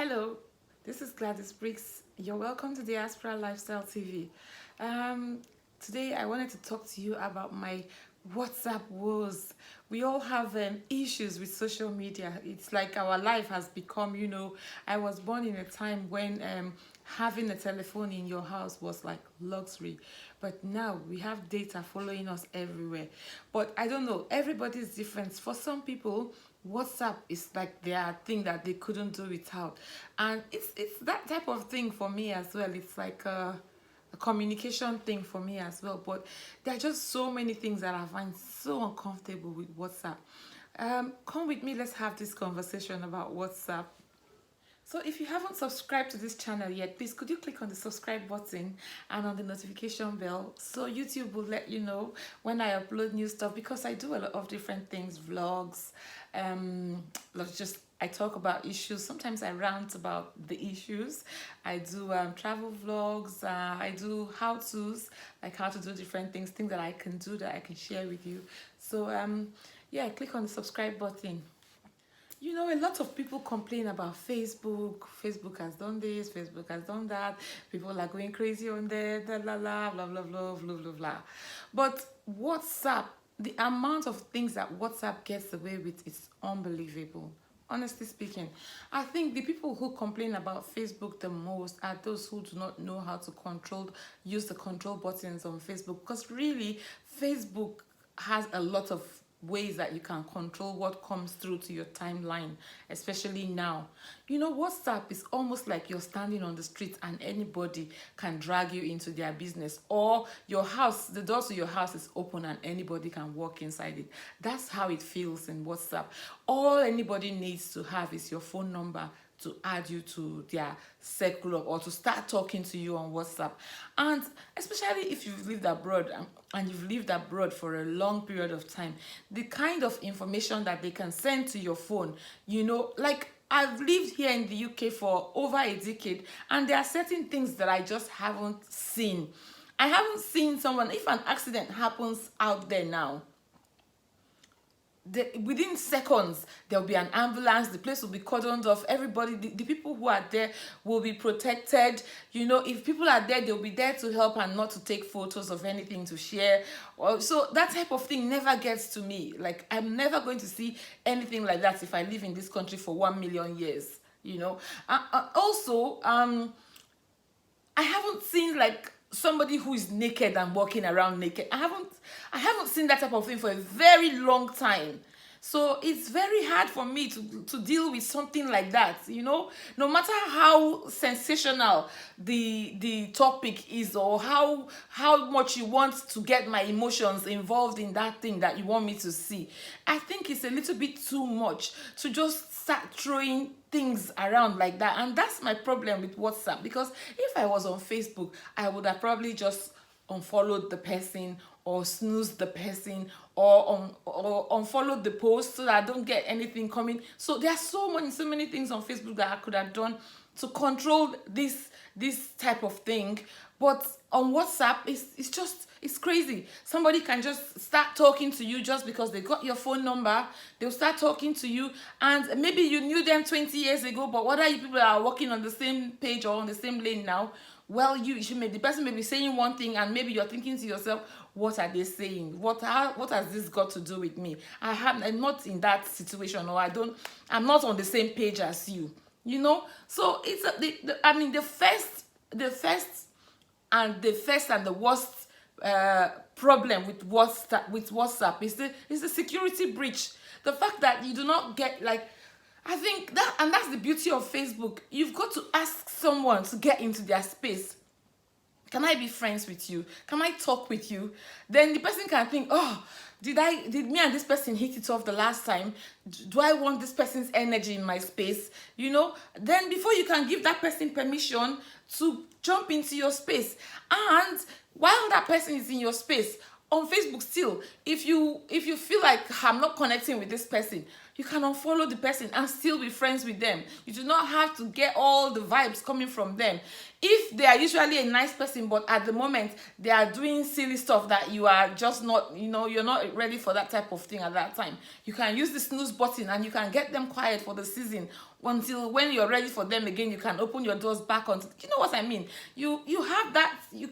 Hello, this is Gladys Briggs. You're welcome to Diaspora Lifestyle TV. Um, Today, I wanted to talk to you about my WhatsApp woes. We all have issues with social media. It's like our life has become, I was born in a time when having a telephone in your house was like luxury. But now we have data following us everywhere. But I don't know, everybody's different. For some people, WhatsApp is like their thing that they couldn't do without, and it's that type of thing for me as well. It's like a communication thing for me as well. But there are just so many things that I find so uncomfortable with WhatsApp. Come with me. Let's have this conversation about WhatsApp. So if you haven't subscribed to this channel yet, please could you click on the subscribe button and on the notification bell so YouTube will let you know when I upload new stuff, because I do a lot of different things, vlogs, like just I talk about issues. Sometimes I rant about the issues. I do travel vlogs. I do how-tos, like how to do different things that I can do that I can share with you. So yeah, click on the subscribe button. A lot of people complain about Facebook. Facebook has done this, Facebook has done that. People are going crazy on there, blah, blah, blah, blah, blah, blah, blah, blah, blah. But WhatsApp, the amount of things that WhatsApp gets away with is unbelievable. Honestly speaking, I think the people who complain about Facebook the most are those who do not know how to use the control buttons on Facebook. Because really, Facebook has a lot of ways that you can control what comes through to your timeline, especially now. WhatsApp is almost like you're standing on the street and anybody can drag you into their business, or your house, the door to your house is open and anybody can walk inside it. That's how it feels in WhatsApp. All anybody needs to have is your phone number to add you to their circle or to start talking to you on WhatsApp. And especially if you've lived abroad and you've lived abroad for a long period of time, the kind of information that they can send to your phone, like I've lived here in the UK for over a decade, and there are certain things that I just haven't seen. I haven't seen someone, if an accident happens out there now, within seconds there'll be an ambulance, the place will be cordoned off, everybody, the people who are there will be protected. If people are there, they'll be there to help and not to take photos of anything to share. So that type of thing never gets to me. Like, I'm never going to see anything like that if I live in this country for 1 million years. Also, I haven't seen like somebody who is naked and walking around naked. I haven't seen that type of thing for a very long time. So it's very hard for me to deal with something like that. No matter how sensational the topic is, or how much you want to get my emotions involved in that thing that you want me to see, I think it's a little bit too much to just start throwing things around like that. And that's my problem with WhatsApp, because if I was on Facebook, I would have probably just unfollowed the person or snooze the person, or unfollowed the post so that I don't get anything coming. So there are so many things on Facebook that I could have done to control this type of thing. But on WhatsApp, it's crazy. Somebody can just start talking to you just because they got your phone number. They'll start talking to you, and maybe you knew them 20 years ago, but what are you people that are working on the same page or on the same lane now? Well, the person may be saying one thing, and maybe you're thinking to yourself, what are they saying? What has this got to do with me? I'm not in that situation, or I'm not on the same page as you. So it's the worst problem with WhatsApp is the security breach. The fact that you do not get, like, I think that's the beauty of Facebook. You've got to ask someone to get into their space. Can I be friends with you? Can I talk with you? Then the person can think, oh, did me and this person hit it off the last time? Do I want this person's energy in my space? Then before you can give that person permission to jump into your space. And while that person is in your space, on Facebook still, if you feel like I'm not connecting with this person, you can unfollow the person and still be friends with them. You do not have to get all the vibes coming from them. If they are usually a nice person, but at the moment they are doing silly stuff that you are just not, you're not ready for that type of thing at that time, you can use the snooze button and you can get them quiet for the season until when you're ready for them again, you can open your doors back on. You know what I mean? You have that, you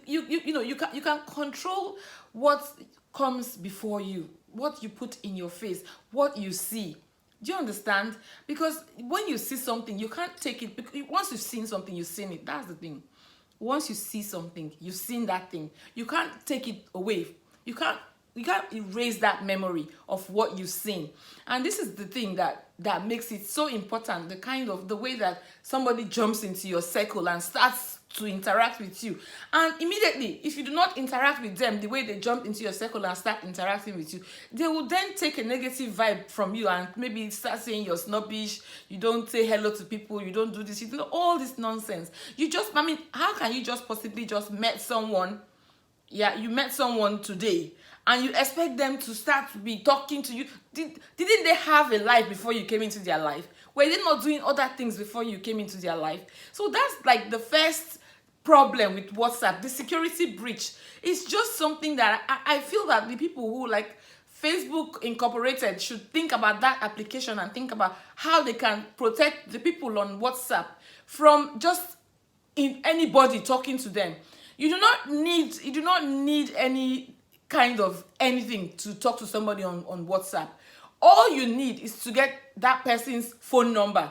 can control what comes before you, what you put in your face, what you see. Do you understand? Because when you see something, you can't take it. Because once you've seen something, you've seen it. That's the thing. Once you see something, you've seen that thing. You can't take it away. You can't erase that memory of what you've seen. And this is the thing that makes it so important, the way that somebody jumps into your circle and starts to interact with you, and immediately, if you do not interact with them the way they jump into your circle and start interacting with you, they will then take a negative vibe from you and maybe start saying you're snobbish, you don't say hello to people, you don't do this, you do all this nonsense. How can you just possibly just met someone, you met someone today, and you expect them to start to be talking to you? Didn't they have a life before you came into their life? Were they not doing other things before you came into their life? So that's like the first problem with WhatsApp, the security breach. It's just something that I feel that the people who like Facebook Incorporated should think about that application and think about how they can protect the people on WhatsApp from just anybody talking to them. You do not need any kind of anything to talk to somebody on WhatsApp. All you need is to get that person's phone number.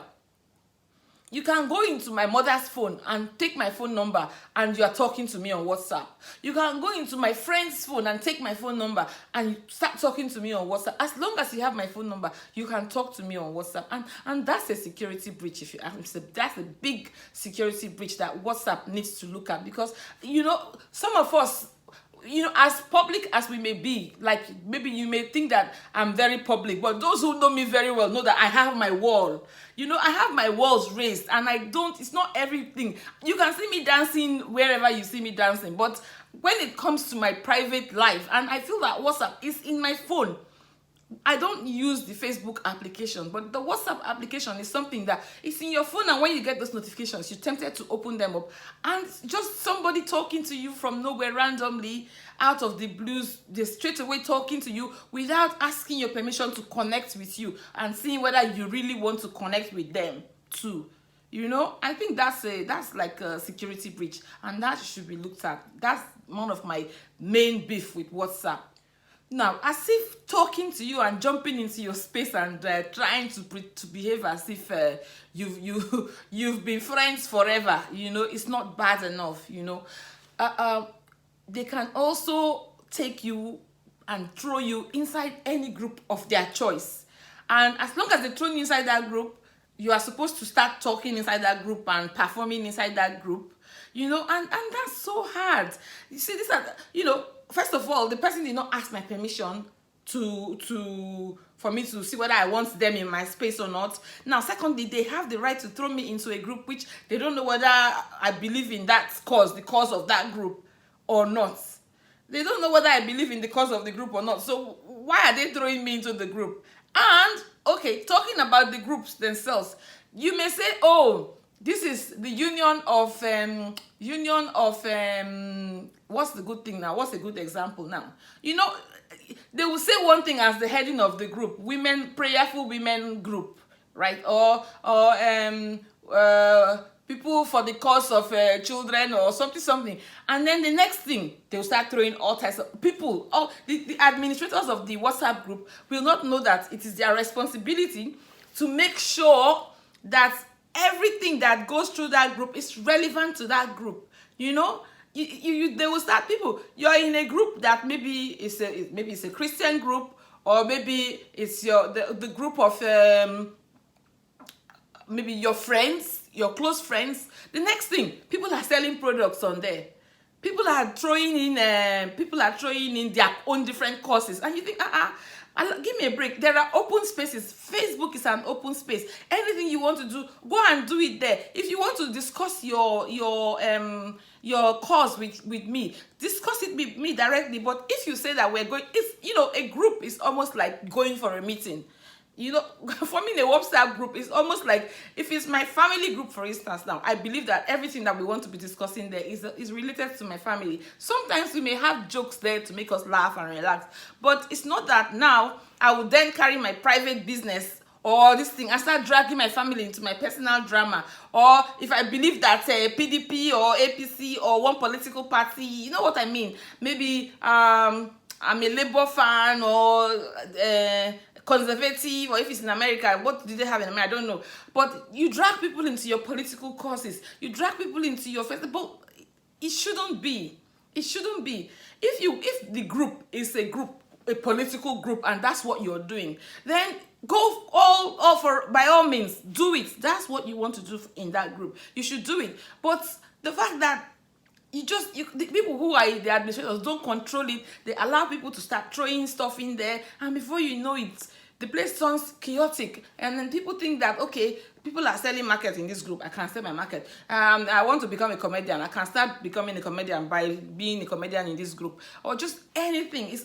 You can go into my mother's phone and take my phone number and you are talking to me on WhatsApp. You can go into my friend's phone and take my phone number and you start talking to me on WhatsApp. As long as you have my phone number, you can talk to me on WhatsApp. And that's a security breach, if you ask me. That's a big security breach that WhatsApp needs to look at, because, some of us, as public as we may be, like maybe you may think that I'm very public, but those who know me very well know that I have my wall. I have my walls raised, and it's not everything. You can see me dancing wherever you see me dancing, but when it comes to my private life, and I feel that WhatsApp is in my phone. I don't use the Facebook application, but the WhatsApp application is something that is in your phone, and when you get those notifications, you're tempted to open them up, and just somebody talking to you from nowhere randomly, out of the blues, they're straight away talking to you without asking your permission to connect with you and seeing whether you really want to connect with them too. I think that's like a security breach, and that should be looked at. That's one of my main beef with WhatsApp. Now, as if talking to you and jumping into your space and trying to behave as if you've been friends forever, it's not bad enough. They can also take you and throw you inside any group of their choice, and as long as they throw you inside that group, you are supposed to start talking inside that group and performing inside that group. And that's so hard. You see, first of all, the person did not ask my permission for me to see whether I want them in my space or not. Now, secondly, they have the right to throw me into a group which they don't know whether I believe in the cause of that group or not. They don't know whether I believe in the cause of the group or not. So why are they throwing me into the group? And, okay, talking about the groups themselves, you may say, oh, this is the union of what's the good thing now? What's a good example now? They will say one thing as the heading of the group, prayerful women group, right? Or people for the cause of children or something. And then the next thing, they'll start throwing all types of people. All the administrators of the WhatsApp group will not know that it is their responsibility to make sure that everything that goes through that group is relevant to that group. They will start people. You're in a group that maybe it's a Christian group, or maybe it's the group of maybe your friends, your close friends. The next thing, people are selling products on there. People are throwing in their own different courses, and you think, give me a break. There are open spaces. Facebook is an open space. Anything you want to do, go and do it there. If you want to discuss your cause with me, discuss it with me directly. But if you say that we're going, a group is almost like going for a meeting. For me, the WhatsApp group is almost like, if it's my family group, for instance, now, I believe that everything that we want to be discussing there is related to my family. Sometimes we may have jokes there to make us laugh and relax, but it's not that now I will then carry my private business or this thing, I start dragging my family into my personal drama. Or if I believe that PDP or APC or one political party, you know what I mean? Maybe I'm a Labour fan, or conservative, or if it's in America, what do they have in America? I don't know. But you drag people into your political causes. You drag people into your festival. It shouldn't be. It shouldn't be. If the group is a political group, and that's what you're doing, then go all for, by all means, do it. That's what you want to do in that group. You should do it. But the fact that the people who are the administrators don't control it, they allow people to start throwing stuff in there, and before you know it, the place turns chaotic, and then people think that, okay, people are selling market in this group, I can sell my market. I want to become a comedian, I can start becoming a comedian by being a comedian in this group, or just anything.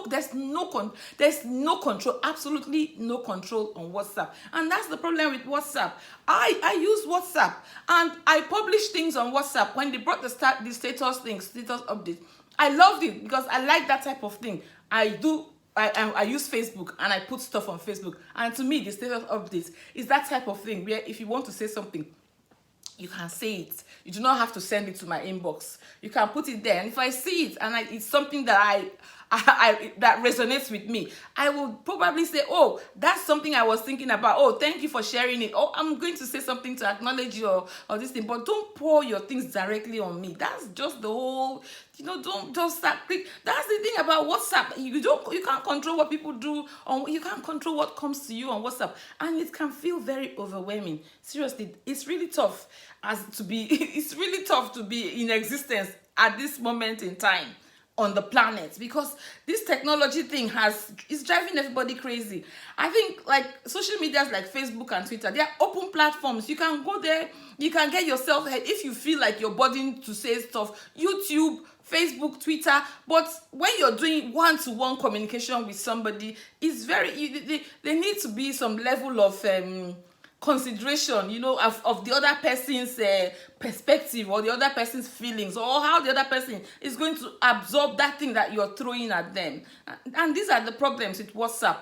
There's no control, absolutely no control on WhatsApp, and that's the problem with WhatsApp. I use WhatsApp, and I publish things on WhatsApp. When they brought the status update, I loved it because I like that type of thing. I use Facebook, and I put stuff on Facebook, and to me the status updates is that type of thing where if you want to say something, you can say it. You do not have to send it to my inbox. You can put it there, and if I see it and it's something that that resonates with me, I will probably say, oh, that's something I was thinking about. Oh, thank you for sharing it. Oh, I'm going to say something to acknowledge you, or this thing. But don't pour your things directly on me. That's just the whole, don't just start click. That's the thing about WhatsApp. You can't control what people do, or you can't control what comes to you on WhatsApp, and it can feel very overwhelming. Seriously, it's really tough it's really tough to be in existence at this moment in time on the planet, because this technology thing is driving everybody crazy. I think like social medias like Facebook and Twitter, they are open platforms. You can go there, you can get yourself ahead if you feel like you're burdened to say stuff. YouTube, Facebook, Twitter. But when you're doing one-to-one communication with somebody, it's there needs to be some level of consideration, of the other person's perspective, or the other person's feelings, or how the other person is going to absorb that thing that you're throwing at them. And these are the problems with WhatsApp.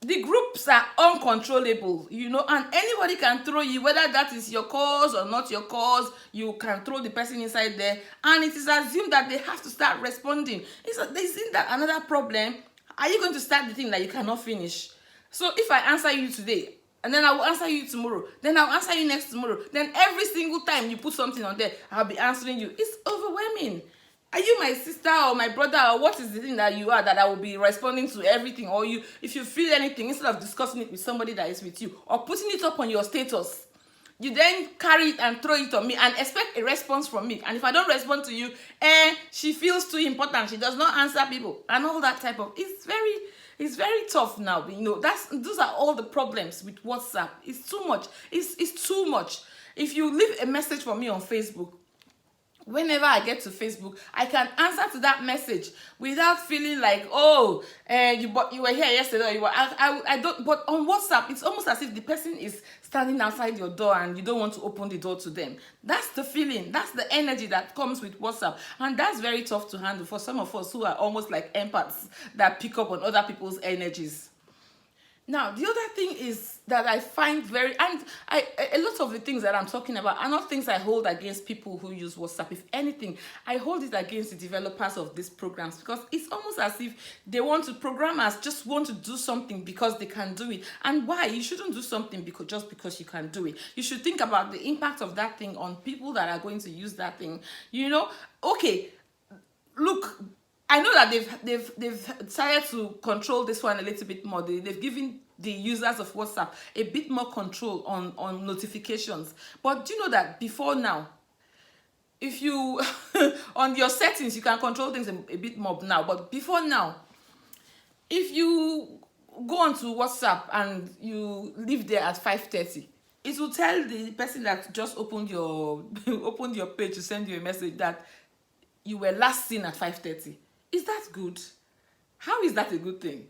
The groups are uncontrollable, and anybody can throw you, whether that is your cause or not your cause. You can throw the person inside there, and it is assumed that they have to start responding. Isn't that another problem? Are you going to start the thing that you cannot finish? So if I answer you today, and then I will answer you tomorrow, then I'll answer you next tomorrow, then every single time you put something on there, I'll be answering you. It's overwhelming. Are you my sister or my brother, or what is the thing that you are that I will be responding to everything? Or if you feel anything, instead of discussing it with somebody that is with you or putting it up on your status, you then carry it and throw it on me and expect a response from me. And if I don't respond to you, she feels too important, she does not answer people, and all that type of, it's very tough now. Those are all the problems with WhatsApp. It's too much. It's too much. If you leave a message for me on Facebook, whenever I get to Facebook, I can answer to that message without feeling like, oh, you were here yesterday, or you were. I don't. But on WhatsApp, it's almost as if the person is standing outside your door and you don't want to open the door to them. That's the feeling. That's the energy that comes with WhatsApp, and that's very tough to handle for some of us who are almost like empaths that pick up on other people's energies. Now, the other thing is that I find a lot of the things that I'm talking about are not things I hold against people who use WhatsApp. If anything, I hold it against the developers of these programs, because it's almost as if programmers just want to do something because they can do it. And why? You shouldn't do something just because you can do it. You should think about the impact of that thing on people that are going to use that thing. Okay, look, I know that they've decided to control this one a little bit more. They've given the users of WhatsApp a bit more control on notifications. But do you know that before now, if you on your settings, you can control things a bit more now. But before now, if you go onto WhatsApp and you leave there at 5:30, it will tell the person that just opened your page to send you a message that you were last seen at 5:30. Is that good? How is that a good thing?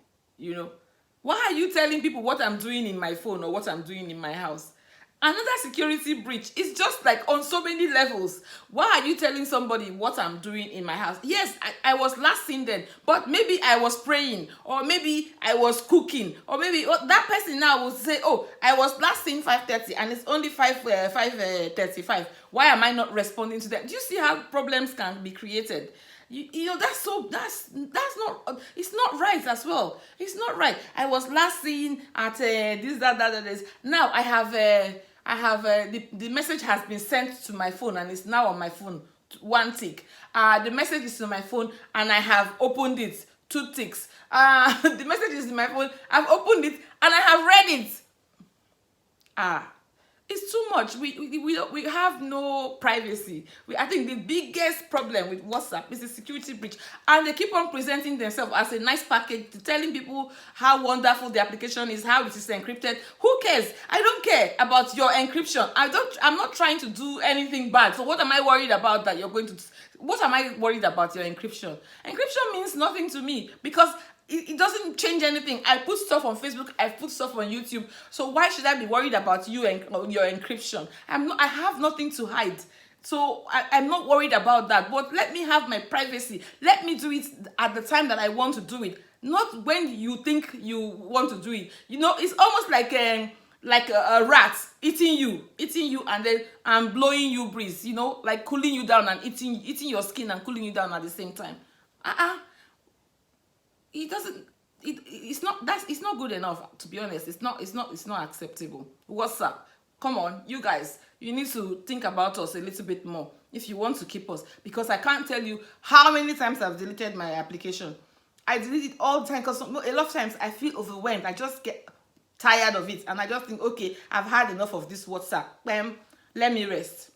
Why are you telling people what I'm doing in my phone or what I'm doing in my house? Another security breach. It's just like on so many levels. Why are you telling somebody what I'm doing in my house? Yes, I was last seen then, but maybe I was praying, or maybe I was cooking, or maybe that person now will say, oh, I was last seen 5:30 and it's only 5:35. Why am I not responding to that? Do you see how problems can be created? You know, that's not, it's not right as well. It's not right. I was last seen at this, that this. Now the message has been sent to my phone and it's now on my phone. One tick. The message is to my phone and I have opened it. Two ticks. The message is in my phone. I've opened it and I have read it. It's too much. We have no privacy. I think the biggest problem with WhatsApp is the security breach, and they keep on presenting themselves as a nice package, telling people how wonderful the application is, how it is encrypted. Who cares? I don't care about your encryption. I'm not trying to do anything bad. So what am I worried about that you're going to? What am I worried about your encryption? Encryption means nothing to me because it doesn't change anything. I put stuff on Facebook, I put stuff on YouTube. So why should I be worried about you and your encryption? I have nothing to hide. So I'm not worried about that. But let me have my privacy. Let me do it at the time that I want to do it. Not when you think you want to do it. You know, it's almost like a rat eating you and then blowing you breeze, you know, like cooling you down and eating your skin and cooling you down at the same time. It doesn't, it's not good enough, to be honest. It's not acceptable. WhatsApp, come on, you guys, you need to think about us a little bit more if you want to keep us, because I can't tell you how many times I've deleted my application. I delete it all the time because a lot of times I feel overwhelmed. I just get tired of it and I just think, okay, I've had enough of this WhatsApp. Let me rest.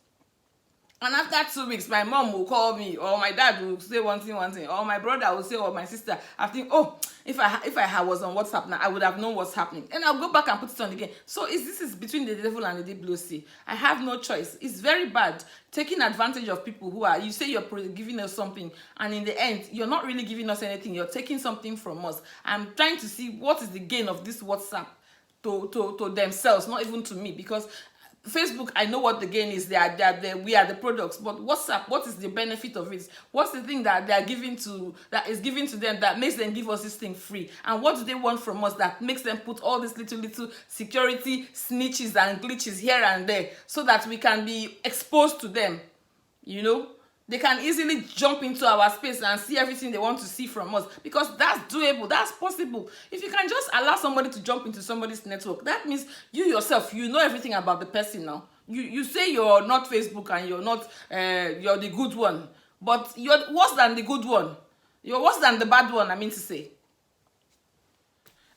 And after 2 weeks, my mom will call me, or my dad will say one thing, or my brother will say, or my sister. I think, oh, if I was on WhatsApp now, I would have known what's happening. And I'll go back and put it on again. So this is between the devil and the deep blue sea. I have no choice. It's very bad taking advantage of people who are, you say you're giving us something, and in the end, you're not really giving us anything. You're taking something from us. I'm trying to see what is the gain of this WhatsApp to themselves, not even to me, because Facebook, I know what the gain is. We are the products, but WhatsApp, what is the benefit of it? What's the thing that they are giving that is given to them that makes them give us this thing free? And what do they want from us that makes them put all these little security snitches and glitches here and there so that we can be exposed to them? You know, they can easily jump into our space and see everything they want to see from us, because that's doable, that's possible. If you can just allow somebody to jump into somebody's network, that means you yourself, you know everything about the person now. You say you're not Facebook and you're not you're the good one, but you're worse than the good one. You're worse than the bad one, I mean to say.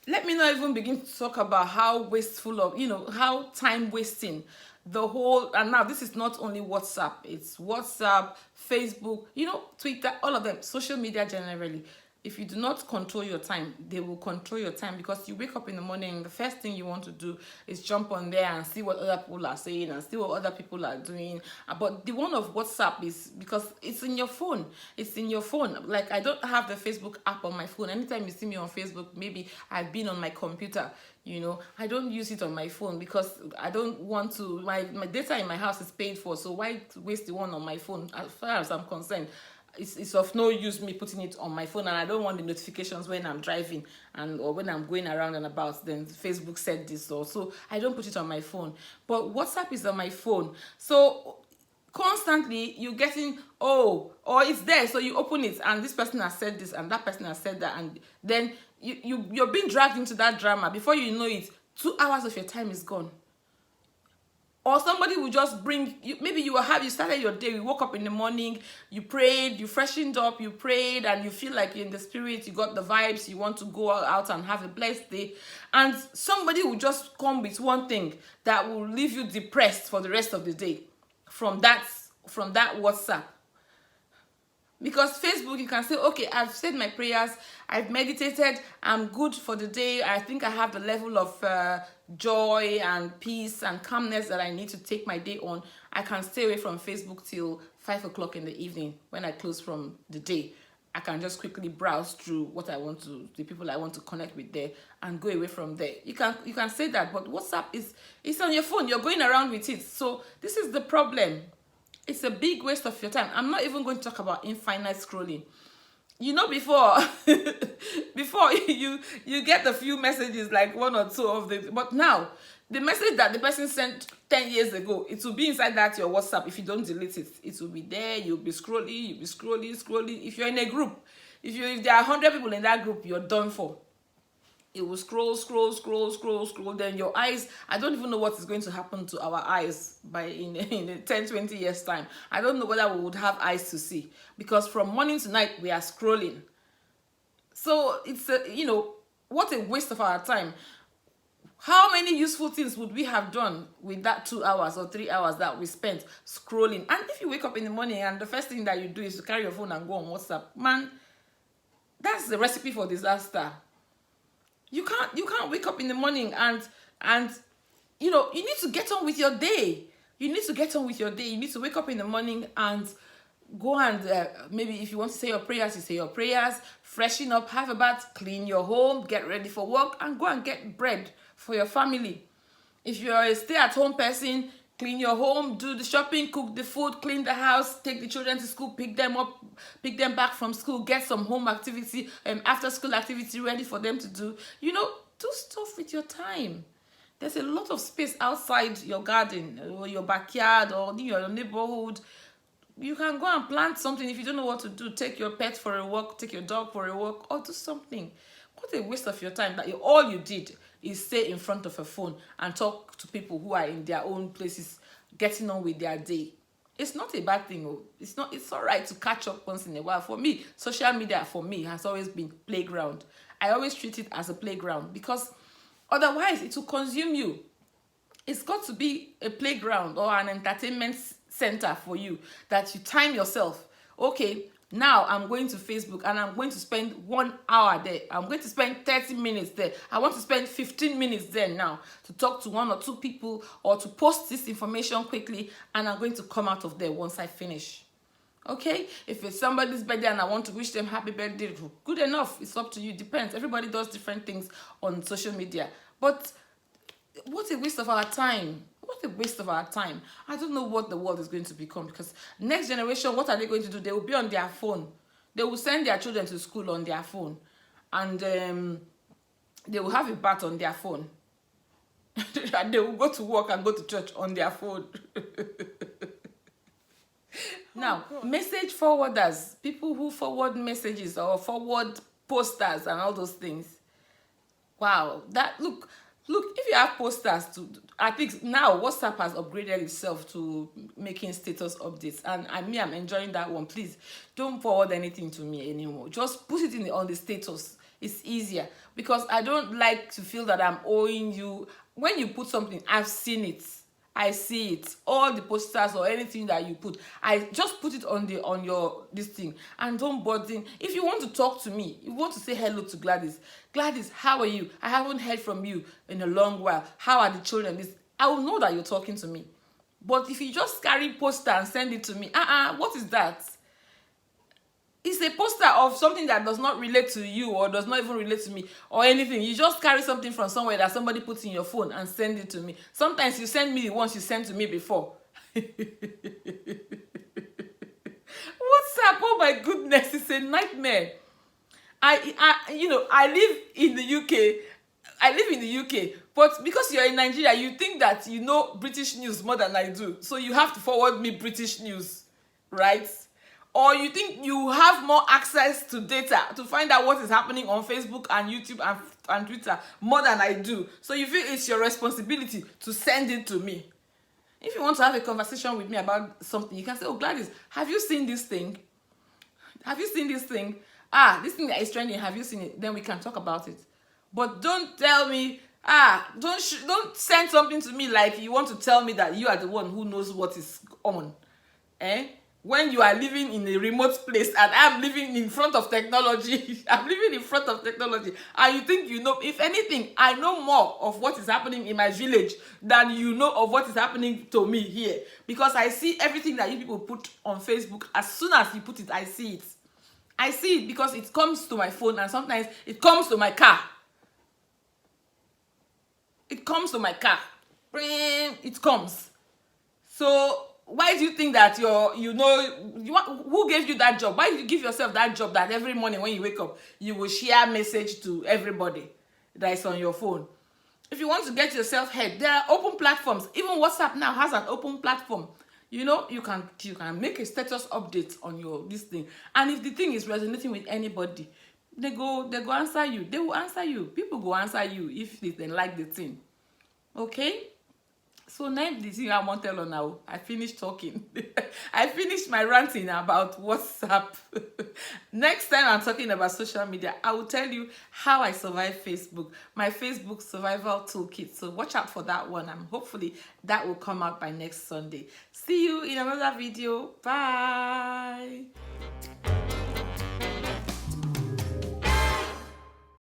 Let me not even begin to talk about how wasteful of, you know, how time wasting the whole, and now this is not only WhatsApp, it's WhatsApp, Facebook, you know, Twitter, all of them, social media generally. If you do not control your time, they will control your time, because you wake up in the morning, the first thing you want to do is jump on there and see what other people are saying and see what other people are doing. But the one of WhatsApp is because it's in your phone. It's in your phone. Like, I don't have the Facebook app on my phone. Anytime you see me on Facebook, maybe I've been on my computer. You know, I don't use it on my phone because I don't want to, my data in my house is paid for, so why waste the one on my phone? As far as I'm concerned, it's of no use me putting it on my phone, and I don't want the notifications when I'm driving or when I'm going around and about. Then Facebook said this, so I don't put it on my phone. But WhatsApp is on my phone, so constantly you're getting, or it's there, so you open it and this person has said this and that person has said that, and then you're being dragged into that drama. Before you know it, 2 hours of your time is gone. Or somebody will just bring you, maybe you started your day, you woke up in the morning, you prayed, you freshened up, you prayed, and you feel like you're in the spirit, you got the vibes, you want to go out and have a blessed day, and somebody will just come with one thing that will leave you depressed for the rest of the day from that WhatsApp. Because Facebook, you can say, okay, I've said my prayers, I've meditated, I'm good for the day, I think I have the level of joy and peace and calmness that I need to take my day on. I can stay away from Facebook till 5 o'clock in the evening when I close from the day. I can just quickly browse through what I want to, the people I want to connect with there, and go away from there. You can say that, but WhatsApp is, it's on your phone. You're going around with it. So this is the problem. It's a big waste of your time. I'm not even going to talk about infinite scrolling. You know, before before you get a few messages, like one or two of them, but now the message that the person sent 10 years ago, it will be inside that your WhatsApp. If you don't delete it, it will be there. You'll be scrolling. If you're in a group, if there are 100 people in that group, you're done for. It will scroll. Then your eyes, I don't even know what is going to happen to our eyes by in 10, 20 years time. I don't know whether we would have eyes to see, because from morning to night we are scrolling. So it's what a waste of our time. How many useful things would we have done with that 2 hours or 3 hours that we spent scrolling? And if you wake up in the morning and the first thing that you do is to carry your phone and go on WhatsApp, man, that's the recipe for disaster. You can't wake up in the morning and you need to get on with your day. You need to wake up in the morning and go and maybe if you want to say your prayers, you say your prayers, freshen up, have a bath, clean your home, get ready for work, and go and get bread for your family. If you're a stay-at-home person, clean your home, do the shopping, cook the food, clean the house, take the children to school, pick them up, pick them back from school, get some home activity, after school activity ready for them to do. Do stuff with your time. There's a lot of space outside your garden or your backyard or your neighborhood. You can go and plant something. If you don't know what to do, take your pet for a walk, take your dog for a walk, or do something. What a waste of your time that all you did is stay in front of a phone and talk to people who are in their own places, getting on with their day. It's not a bad thing. It's all right to catch up once in a while. For me, social media has always been playground. I always treat it as a playground, because otherwise it will consume you. It's got to be a playground or an entertainment center for you, that you time yourself. Okay, now I'm going to Facebook and I'm going to spend 1 hour there. I'm going to spend 30 minutes there. I want to spend 15 minutes there now to talk to 1 or 2 people or to post this information quickly, and I'm going to come out of there once I finish. Okay, if it's somebody's birthday and I want to wish them happy birthday, good enough. It's up to you. Depends. Everybody does different things on social media. But what a waste of our time. What a waste of our time. I don't know what the world is going to become, because next generation, what are they going to do? They will be on their phone. They will send their children to school on their phone. And they will have a bath on their phone. And they will go to work and go to church on their phone. Now, message forwarders, people who forward messages or forward posters and all those things. Wow, look, if you have posters I think now WhatsApp has upgraded itself to making status updates, and I'm enjoying that one. Please don't forward anything to me anymore. Just put it on the status. It's easier, because I don't like to feel that I'm owing you. When you put something, I've seen it. I see it. All the posters or anything that you put, I just put it on your this thing, and don't bother. If you want to talk to me, you want to say hello to Gladys. Gladys, how are you? I haven't heard from you in a long while. How are the children? I will know that you're talking to me. But if you just carry poster and send it to me, what is that? It's a poster of something that does not relate to you or does not even relate to me or anything. You just carry something from somewhere that somebody puts in your phone and send it to me. Sometimes you send me the ones you sent to me before. WhatsApp, oh my goodness, it's a nightmare. I live in the UK. But because you're in Nigeria, you think that you know British news more than I do. So you have to forward me British news, right? Or you think you have more access to data to find out what is happening on Facebook and YouTube and Twitter more than I do. So you feel it's your responsibility to send it to me. If you want to have a conversation with me about something, you can say, oh, Gladys, have you seen this thing? Have you seen this thing? This thing that is trending, have you seen it? Then we can talk about it. But don't tell me, don't send something to me like you want to tell me that you are the one who knows what is on. When you are living in a remote place and I'm living in front of technology, and you think you know, if anything, I know more of what is happening in my village than you know of what is happening to me here. Because I see everything that you people put on Facebook. As soon as you put it, I see it. I see it because it comes to my phone, and sometimes it comes to my car. It comes to my car. It comes. So why do you think that who gave you that job? Why do you give yourself that job that every morning when you wake up you will share message to everybody that is on your phone? If you want to get yourself heard, there are open platforms. Even WhatsApp now has an open platform. You can make a status update on your this thing, and if the thing is resonating with anybody, they go answer you. They will answer you. People go answer you if they like the thing. Okay. So now the thing I want to tell you now, I finished talking. I finished my ranting about WhatsApp. Next time I'm talking about social media, I will tell you how I survived Facebook, my Facebook survival toolkit. So watch out for that one, and hopefully that will come out by next Sunday. See you in another video. Bye.